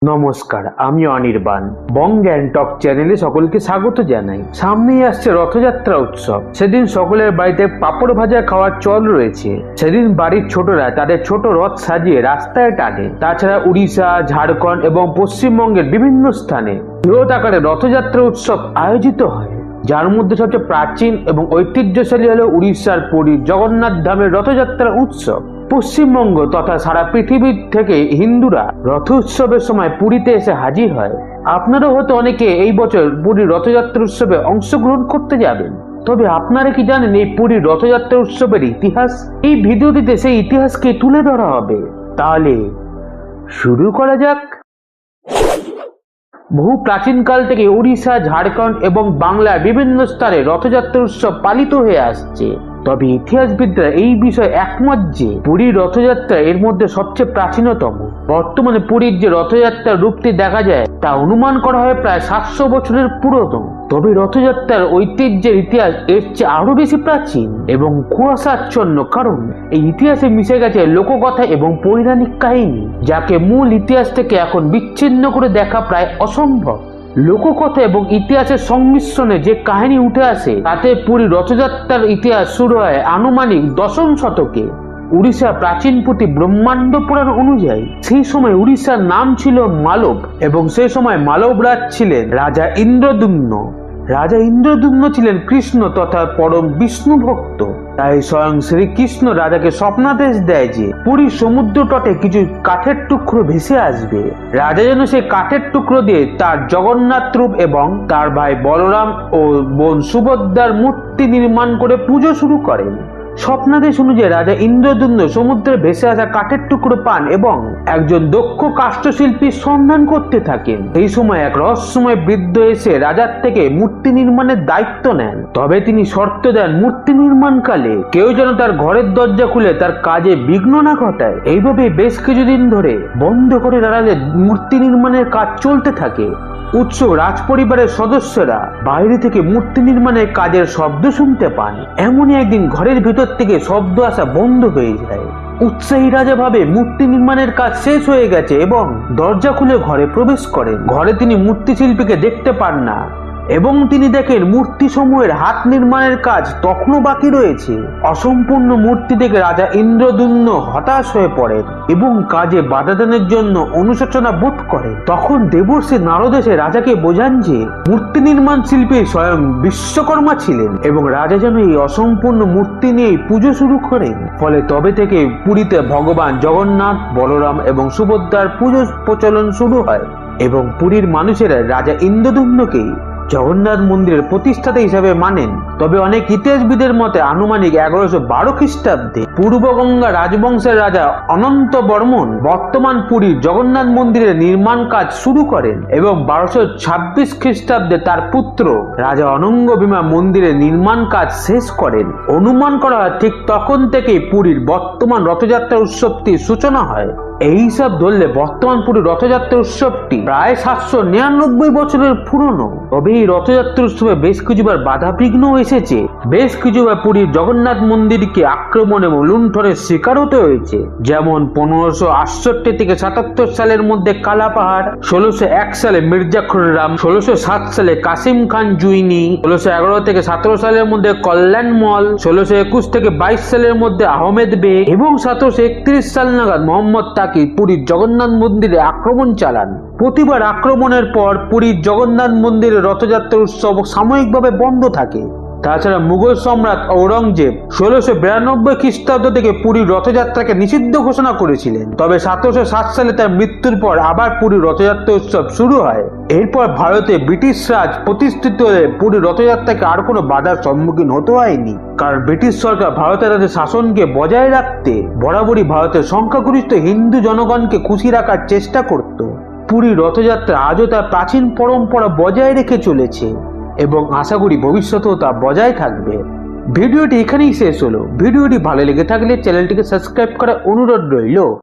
নমস্কার, আমি অনির্বাণ। বং গ্যাংটক চ্যানেলে সকলকে স্বাগত জানাই। সামনেই আসছে রথযাত্রা উৎসব। সেদিন সকলের বাড়িতে পাঁপড় ভাজা খাওয়ার চল রয়েছে। সেদিন বাড়ির ছোটরা তাদের ছোট রথ সাজিয়ে রাস্তায় টানে। তাছাড়া উড়িষ্যা, ঝাড়খণ্ড এবং পশ্চিমবঙ্গের বিভিন্ন স্থানে বৃহৎ আকারে রথযাত্রা উৎসব আয়োজিত হয়, যার মধ্যে সবচেয়ে প্রাচীন এবং ঐতিহ্যশালী হল উড়িষ্যার পুরীর জগন্নাথ ধামের রথযাত্রা উৎসব। পশ্চিমবঙ্গ তথা সারা পৃথিবীর থেকে হিন্দুরা রথ উৎসবের সময় পুরীতে এসে হাজির হয়। আপনারা হয়তো অনেকে এই বছর পুরীর রথযাত্রা উৎসবে অংশগ্রহণ করতে যাবেন। তবে আপনারা কি জানেন এই পুরীর রথযাত্রা উৎসবের ইতিহাস? এই ভিডিওটিতে সেই ইতিহাসকে তুলে ধরা হবে। তাহলে শুরু করা যাক। বহু প্রাচীনকাল থেকে উড়িষ্যা, ঝাড়খণ্ড এবং বাংলার বিভিন্ন স্থানে রথযাত্রা উৎসব পালিত হয়ে আসছে। তবে ইতিহাসবিদরা এই বিষয়ে একমত যে পুরীর রথযাত্রা এর মধ্যে সবচেয়ে প্রাচীনতম। বর্তমানে পুরীর যে রথযাত্রার রূপটি দেখা যায় তা অনুমান করা হয় প্রায় 700 বছরের পুরনো। তবে রথযাত্রার ঐতিহ্যের ইতিহাস এর চেয়ে আরো বেশি প্রাচীন এবং কুয়াশাচ্ছন্ন, কারণ এই ইতিহাসে মিশে গেছে লোককথা এবং পৌরাণিক কাহিনী, যাকে মূল ইতিহাস থেকে এখন বিচ্ছিন্ন করে দেখা প্রায় অসম্ভব। লোককথা এবং ইতিহাসের সংমিশ্রণে যে কাহিনী উঠে আসে তাতে পুরী রথযাত্রার ইতিহাস শুরু হয় আনুমানিক 10ম শতকে। উড়িষ্যার প্রাচীন পুঁথি ব্রহ্মাণ্ড পুরাণ অনুযায়ী সেই সময় উড়িষ্যার নাম ছিল মালব এবং সেই সময় মালব রাজ ছিলেন রাজা ইন্দ্রদ্যুম্ন। রাজা ইন্দ্রদ্যুম্ন ছিলেন কৃষ্ণ তথা পরম বিষ্ণু ভক্ত। তাই স্বয়ং শ্রীকৃষ্ণ রাজাকে স্বপ্নাদেশ দেয় যে পুরীর সমুদ্র তটে কিছু কাঠের টুকরো ভেসে আসবে। রাজা যেন সেই কাঠের টুকরো দিয়ে তার জগন্নাথ রূপ এবং তার ভাই বলরাম ও বোন সুভদ্রার মূর্তি নির্মাণ করে পুজো শুরু করেন। স্বপ্নাদেশ অনুযায়ী রাজা ইন্দ্রদ্যুম্ন সমুদ্রে ভেসে আসা কাঠের টুকরো পান এবং একজন দক্ষ কাষ্ঠশিল্পীর সন্ধান করতে থাকেন। এই সময় এক রহস্যময় বৃদ্ধ এসে রাজার থেকে মূর্তি নির্মাণের দায়িত্ব নেন। তবে তিনি শর্ত দেন মূর্তি নির্মাণকালে কেউ যেন তার ঘরের দরজা খুলে তার কাজে বিঘ্ন না ঘটায়। এইভাবে বেশ কিছুদিন ধরে বন্ধ করে রাজাদের মূর্তি নির্মাণের কাজ চলতে থাকে। উৎসুক রাজ পরিবারের সদস্যরা বাইরে থেকে মূর্তি নির্মাণের কাজের শব্দ শুনতে পান। এমনই একদিন ঘরের ভিতর থেকে শব্দ আসা বন্ধ হয়ে যায়। উৎসাহী রাজা ভাবে মূর্তি নির্মাণের কাজ শেষ হয়ে গেছে এবং দরজা খুলে ঘরে প্রবেশ করেন। ঘরে তিনি মূর্তি শিল্পীকে দেখতে পান না এবং তিনি দেখেন মূর্তি সমূহের হাত নির্মাণের কাজ তখনও বাকি রয়েছে। অসম্পূর্ণ মূর্তি দেখে রাজা ইন্দ্রদ্যুম্ন হতাশ হয়ে পড়েন এবং কাজে বাধা দানের জন্য অনুশোচনা বোধ করেন। তখন দেবর্ষি নারদ এসে রাজাকে বোঝান যে মূর্তি নির্মাণ শিল্পী স্বয়ং বিশ্বকর্মা ছিলেন এবং রাজা যেন এই অসম্পূর্ণ মূর্তি নিয়ে পুজো শুরু করেন। ফলে তবে থেকে পুরীতে ভগবান জগন্নাথ, বলরাম এবং সুভদ্রার পুজো প্রচলন শুরু হয় এবং পুরীর মানুষেরা রাজা ইন্দ্রদ্যুম্নকে জগন্নাথ মন্দিরের প্রতিষ্ঠাতা হিসাবে মানেন। তবে অনেক ইতিহাসবিদের মতে আনুমানিক 1112 খ্রিস্টাব্দে পূর্ব গঙ্গা রাজবংশের রাজা অনন্ত বর্মন বর্তমান পুরীর জগন্নাথ মন্দিরের নির্মাণ কাজ শুরু করেন এবং 1226 খ্রিস্টাব্দে তার পুত্র রাজা অনঙ্গ ভীমা মন্দিরের নির্মাণ কাজ শেষ করেন। অনুমান করা হয় ঠিক তখন থেকেই পুরীর বর্তমান রথযাত্রা উৎসবটির সূচনা হয়। এই হিসাব ধরলে বর্তমান পুরীর রথযাত্রা উৎসবটি প্রায় 799 বছরের পুরনো। তবে এই রথযাত্রা উৎসবে বেশ কিছুবার বাধা বিঘ্ন এসেছে। বেশ কিছুবার পুরীর জগন্নাথ মন্দিরকে আক্রমণ এবং লুণ্ঠনের শিকার হতে হয়েছে। যেমন 1568 থেকে 77 সালের মধ্যে কালা পাহাড়, 1601 সালে মির্জা খুররাম, 1607 সালে কাসিম খান জুইনি, 1611 থেকে 17 সালের মধ্যে কল্যাণ মল, 1621 থেকে 22 সালের মধ্যে আহমেদ বেগ এবং 1731 সাল নাগাদ মোহাম্মদ পুরীর জগন্নাথ মন্দিরে আক্রমণ চালান। প্রতিবার আক্রমণের পর পুরীর জগন্নাথ মন্দিরের রথযাত্রা উৎসব সাময়িকভাবে বন্ধ থাকে। তাছাড়া মুঘল সম্রাট ঔরঙ্গজেব 1692 খ্রিস্টাব্দ থেকে পুরীর রথযাত্রাকে নিষিদ্ধ ঘোষণা করেছিলেন। তবে 1707 সালে তার মৃত্যুর পর আবার পুরীর রথযাত্রা উৎসব শুরু হয়। এরপর ভারতে ব্রিটিশ রাজ প্রতিষ্ঠিত হলে পুরীর রথযাত্রাকে আর কোনো বাধার সম্মুখীন হতে হয়নি, কারণ ব্রিটিশ সরকার ভারতের রাজ্যের শাসনকে বজায় রাখতে বরাবরই ভারতের সংখ্যাগরিষ্ঠ হিন্দু জনগণকে খুশি রাখার চেষ্টা করত। পুরীর রথযাত্রা আজও তার প্রাচীন পরম্পরা বজায় রেখে চলেছে এবং আশা করি ভবিষ্যতেও তা বজায় থাকবে। ভিডিওটি এখানেই শেষ হলো। ভিডিওটি ভালো লেগে থাকলে চ্যানেলটিকে সাবস্ক্রাইব করার অনুরোধ রইল।